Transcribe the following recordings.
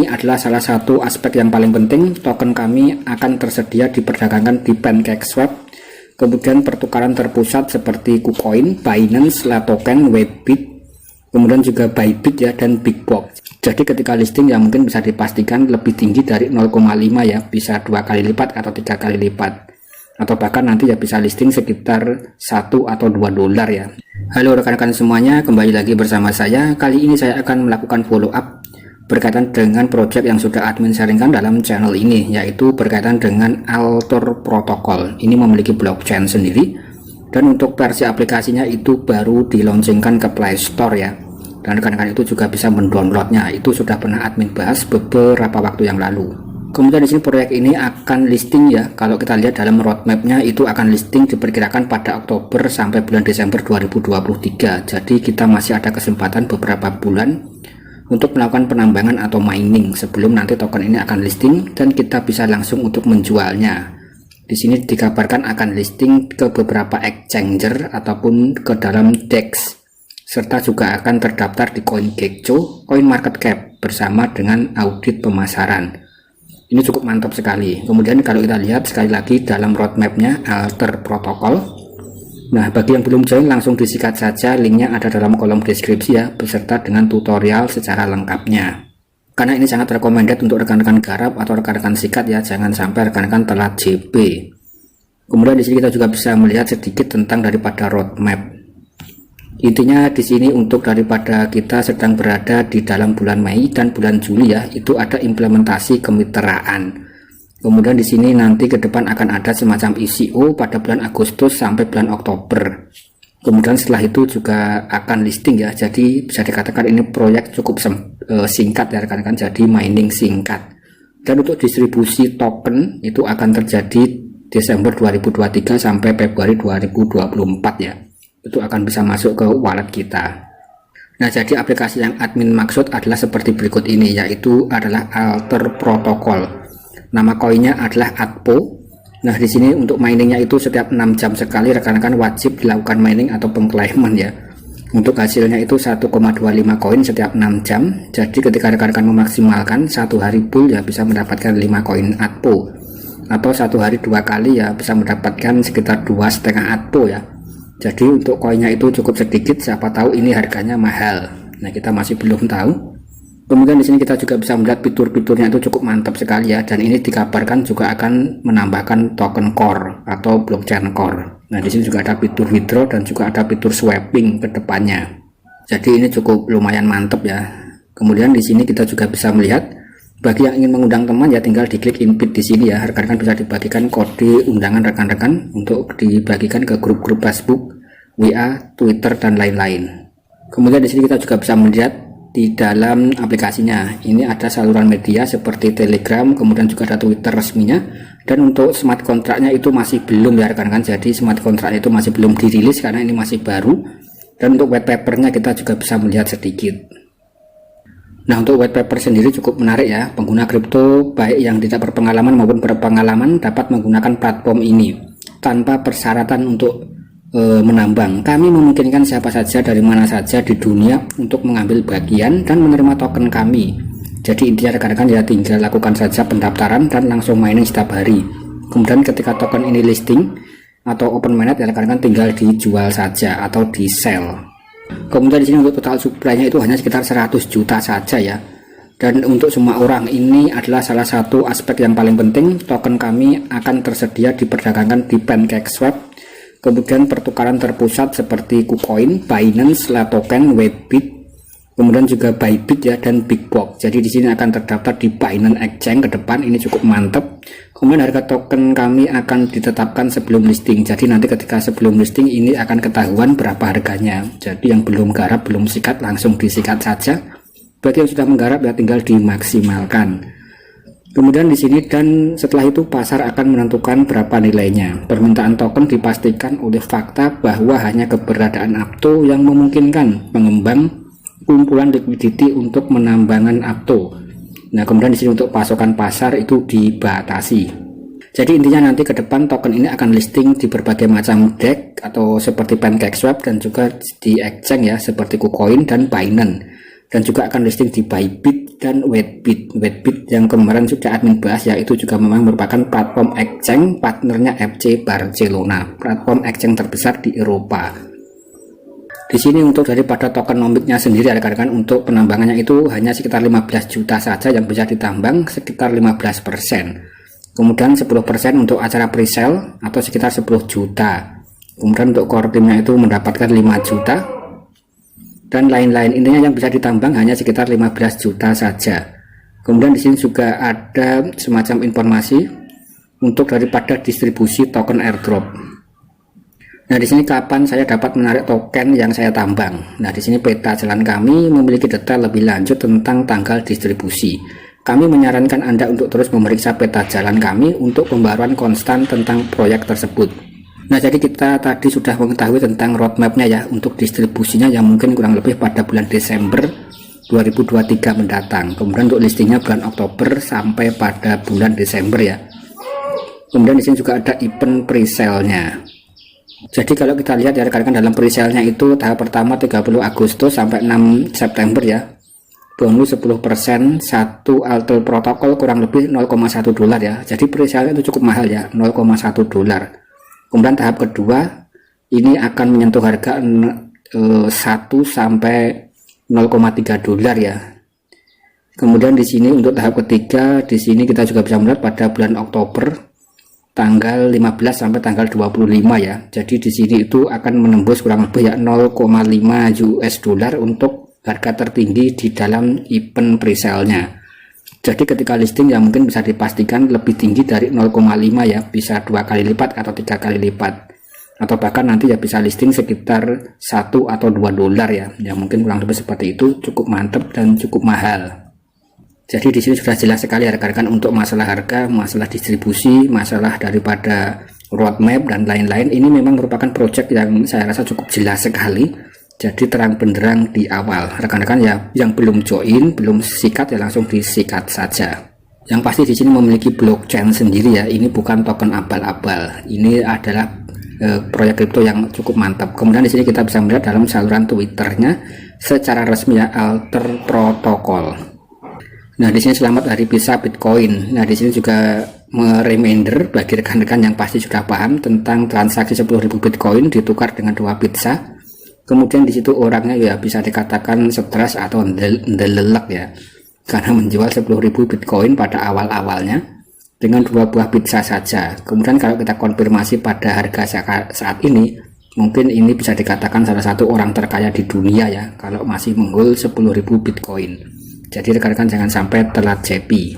adalah salah satu aspek yang paling penting. Token kami akan tersedia diperdagangkan di PancakeSwap. Kemudian pertukaran terpusat seperti KuCoin, Binance, Latoken, Webbit, kemudian juga Bybit ya, dan Bigbox. Jadi ketika listing ya mungkin bisa dipastikan lebih tinggi dari 0,5 ya, bisa 2 kali lipat atau 3 kali lipat, atau bahkan nanti ya bisa listing sekitar 1 atau 2 dolar ya. Halo rekan-rekan semuanya, kembali lagi bersama saya. Kali ini saya akan melakukan follow up berkaitan dengan project yang sudah admin sharingkan dalam channel ini, yaitu berkaitan dengan Altor Protocol. Ini memiliki blockchain sendiri, dan untuk versi aplikasinya itu baru di launchingkan ke Play Store ya, dan rekan-rekan itu juga bisa mendownloadnya. Itu sudah pernah admin bahas beberapa waktu yang lalu. Kemudian di sini proyek ini akan listing ya, kalau kita lihat dalam roadmapnya itu akan listing diperkirakan pada Oktober sampai bulan Desember 2023. Jadi kita masih ada kesempatan beberapa bulan untuk melakukan penambangan atau mining sebelum nanti token ini akan listing dan kita bisa langsung untuk menjualnya. Di sini dikabarkan akan listing ke beberapa exchanger ataupun ke dalam DEX, serta juga akan terdaftar di CoinGecko, CoinMarketCap bersama dengan audit pemasaran. Ini cukup mantap sekali. Kemudian kalau kita lihat sekali lagi dalam roadmapnya Altor Protocol. Nah, bagi yang belum join langsung disikat saja, linknya ada dalam kolom deskripsi ya, beserta dengan tutorial secara lengkapnya. Karena ini sangat recommended untuk rekan-rekan garap atau rekan-rekan sikat ya, jangan sampai rekan-rekan telat JP. Kemudian di sini kita juga bisa melihat sedikit tentang daripada roadmap. Intinya di sini untuk daripada kita sedang berada di dalam bulan Mei dan bulan Juli ya, itu ada implementasi kemitraan. Kemudian di sini nanti ke depan akan ada semacam ICO pada bulan Agustus sampai bulan Oktober. Kemudian setelah itu juga akan listing ya. Jadi bisa dikatakan ini proyek cukup singkat ya rekan-rekan. Jadi mining singkat. Dan untuk distribusi token itu akan terjadi Desember 2023 sampai Februari 2024 ya. Itu akan bisa masuk ke wallet kita. Nah, jadi aplikasi yang admin maksud adalah seperti berikut ini, yaitu adalah Altor Protocol. Nama koinnya adalah ATPO. Nah, di sini untuk miningnya itu setiap 6 jam sekali rekan-rekan wajib dilakukan mining atau pengklaiman ya. Untuk hasilnya itu 1,25 koin setiap 6 jam. Jadi ketika rekan-rekan memaksimalkan satu hari full ya bisa mendapatkan 5 koin ATPO, atau satu hari 2 kali ya bisa mendapatkan sekitar 2,5 ATPO ya. Jadi untuk koinnya itu cukup sedikit, siapa tahu ini harganya mahal. Nah, kita masih belum tahu. Kemudian di sini kita juga bisa melihat fitur-fiturnya itu cukup mantap sekali ya, dan ini dikabarkan juga akan menambahkan token core atau blockchain core. Nah, di sini juga ada fitur withdraw dan juga ada fitur swapping ke depannya. Jadi ini cukup lumayan mantap ya. Kemudian di sini kita juga bisa melihat bagi yang ingin mengundang teman ya tinggal diklik invite di sini ya. Rekan-rekan bisa dibagikan kode undangan rekan-rekan untuk dibagikan ke grup-grup Facebook, WA, Twitter dan lain-lain. Kemudian di sini kita juga bisa melihat di dalam aplikasinya ini ada saluran media seperti Telegram, kemudian juga ada Twitter resminya, dan untuk smart kontraknya itu masih belum ya rekan-rekan. Jadi smart kontraknya itu masih belum dirilis karena ini masih baru, dan untuk white papernya kita juga bisa melihat sedikit. Nah, untuk white paper sendiri cukup menarik ya. Pengguna kripto baik yang tidak berpengalaman maupun berpengalaman dapat menggunakan platform ini tanpa persyaratan untuk menambang. Kami memungkinkan siapa saja dari mana saja di dunia untuk mengambil bagian dan menerima token kami. Jadi intinya rekan-rekan ya tinggal lakukan saja pendaftaran dan langsung mining setiap hari. Kemudian ketika token ini listing atau open mainnet ya rekan-rekan tinggal dijual saja atau di sell. Kemudian di sini untuk total supply-nya itu hanya sekitar 100 juta saja ya. Dan untuk semua orang ini adalah salah satu aspek yang paling penting. Token kami akan tersedia diperdagangkan di PancakeSwap. Kemudian pertukaran terpusat seperti KuCoin, Binance, Latoken, Webbit, kemudian juga Bybit ya, dan Bigbox. Jadi di sini akan terdaftar di Binance Exchange ke depan. Ini cukup mantap. Kemudian harga token kami akan ditetapkan sebelum listing. Jadi nanti ketika sebelum listing ini akan ketahuan berapa harganya. Jadi yang belum garap, belum sikat langsung disikat saja. Bagi yang sudah menggarap ya tinggal dimaksimalkan. Kemudian di sini dan setelah itu pasar akan menentukan berapa nilainya. Permintaan token dipastikan oleh fakta bahwa hanya keberadaan APTO yang memungkinkan pengembang kumpulan liquidity untuk menambangkan APTO. Nah, kemudian di sini untuk pasokan pasar itu dibatasi. Jadi intinya nanti ke depan token ini akan listing di berbagai macam DEX atau seperti PancakeSwap dan juga di exchange ya seperti KuCoin dan Binance. dan juga akan listing di Bybit dan Whitebit. Whitebit yang kemarin sudah admin bahas ya, itu juga memang merupakan platform exchange partnernya FC Barcelona, platform exchange terbesar di Eropa. Di sini untuk daripada tokenomiknya sendiri rekan-rekan, untuk penambangannya itu hanya sekitar 15 juta saja yang bisa ditambang, sekitar 15%. Kemudian 10% untuk acara presale atau sekitar 10 juta. Kemudian untuk core teamnya itu mendapatkan 5 juta. Dan lain-lain, intinya yang bisa ditambang hanya sekitar 15 juta saja. Kemudian di sini juga ada semacam informasi untuk daripada distribusi token airdrop. Nah, di sini kapan saya dapat menarik token yang saya tambang. Nah, di sini peta jalan kami memiliki detail lebih lanjut tentang tanggal distribusi. Kami menyarankan Anda untuk terus memeriksa peta jalan kami untuk pembaruan konstan tentang proyek tersebut. Nah, jadi kita tadi sudah mengetahui tentang roadmapnya ya untuk distribusinya yang mungkin kurang lebih pada bulan Desember 2023 mendatang. Kemudian untuk listingnya bulan Oktober sampai pada bulan Desember ya. Kemudian di sini juga ada event presale-nya. Jadi kalau kita lihat ya rekan-rekan, dalam presale-nya itu tahap pertama 30 Agustus sampai 6 September ya. Bonus 10%, satu alter protokol kurang lebih 0,1 dolar ya. Jadi presale itu cukup mahal ya, 0,1 dolar. Kemudian tahap kedua ini akan menyentuh harga 1 sampai 0,3 dolar ya. Kemudian di sini untuk tahap ketiga, di sini kita juga bisa melihat pada bulan Oktober tanggal 15 sampai tanggal 25 ya. Jadi di sini itu akan menembus kurang lebih ya 0,5 US dollar untuk harga tertinggi di dalam event presale-nya. Jadi ketika listing ya mungkin bisa dipastikan lebih tinggi dari 0,5 ya, bisa 2 kali lipat atau 3 kali lipat. Atau bahkan nanti ya bisa listing sekitar 1 atau 2 dolar ya. Ya mungkin kurang lebih seperti itu, cukup mantap dan cukup mahal. Jadi di sini sudah jelas sekali rekan-rekan untuk masalah harga, masalah distribusi, masalah daripada roadmap dan lain-lain. Ini memang merupakan project yang saya rasa cukup jelas sekali. Jadi terang benderang di awal. Rekan-rekan ya yang belum join, belum sikat ya langsung disikat saja. Yang pasti di sini memiliki blockchain sendiri ya. Ini bukan token abal-abal. Ini adalah proyek kripto yang cukup mantap. Kemudian di sini kita bisa melihat dalam saluran Twitternya secara resmi ya, Alter Protocol. Nah, di sini selamat hari Pizza Bitcoin. Nah, di sini juga reminder bagi rekan-rekan yang pasti sudah paham tentang transaksi 10.000 Bitcoin ditukar dengan 2 pizza. Kemudian di situ orangnya ya bisa dikatakan stres atau ndelelek ya, karena menjual 10.000 Bitcoin pada awal-awalnya dengan 2 buah pizza saja. Kemudian kalau kita konfirmasi pada harga saat ini, mungkin ini bisa dikatakan salah satu orang terkaya di dunia ya, kalau masih menggol 10.000 Bitcoin. Jadi rekan-rekan jangan sampai telat JP.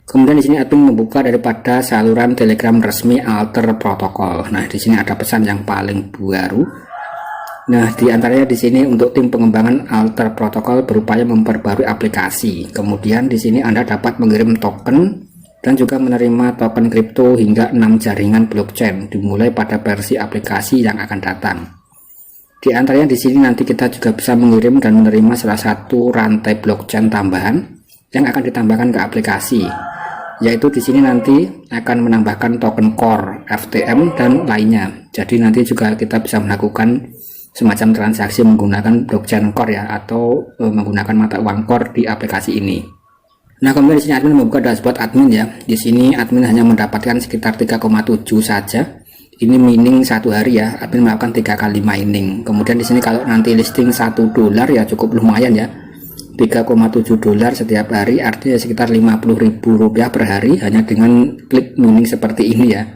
Kemudian di sini admin membuka daripada saluran Telegram resmi Alter Protocol. Nah, di sini ada pesan yang paling baru. Nah, di antaranya di sini untuk tim pengembangan Alter Protocol berupaya memperbarui aplikasi. Kemudian di sini Anda dapat mengirim token dan juga menerima token kripto hingga 6 jaringan blockchain dimulai pada versi aplikasi yang akan datang. Di antaranya di sini nanti kita juga bisa mengirim dan menerima salah satu rantai blockchain tambahan yang akan ditambahkan ke aplikasi, yaitu di sini nanti akan menambahkan token core, FTM dan lainnya. Jadi nanti juga kita bisa melakukan semacam transaksi menggunakan blockchain core ya, atau menggunakan mata uang core di aplikasi ini. Nah, kemudian di sini admin membuka dashboard admin ya. Di sini admin hanya mendapatkan sekitar 3,7 saja. Ini mining 1 hari ya, admin melakukan 3 kali mining. Kemudian di sini kalau nanti listing 1 dolar ya cukup lumayan ya, 3,7 dolar setiap hari, artinya sekitar 50.000 rupiah per hari hanya dengan klik mining seperti ini ya.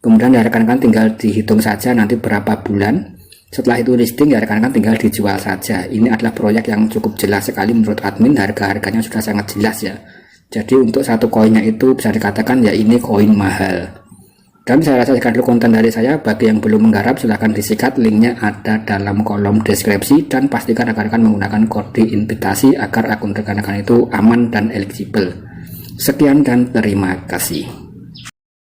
Kemudian ya rekan-rekan tinggal dihitung saja nanti berapa bulan setelah itu listing ya, rekan-rekan tinggal dijual saja. Ini adalah proyek yang cukup jelas sekali menurut admin, harga-harganya sudah sangat jelas ya. Jadi untuk satu koinnya itu bisa dikatakan ya ini koin mahal. Dan saya rasa sekian dulu konten dari saya. Bagi yang belum menggarap silahkan disikat, linknya ada dalam kolom deskripsi, dan pastikan rekan-rekan menggunakan kode invitasi agar akun rekan-rekan itu aman dan eligible. Sekian dan terima kasih.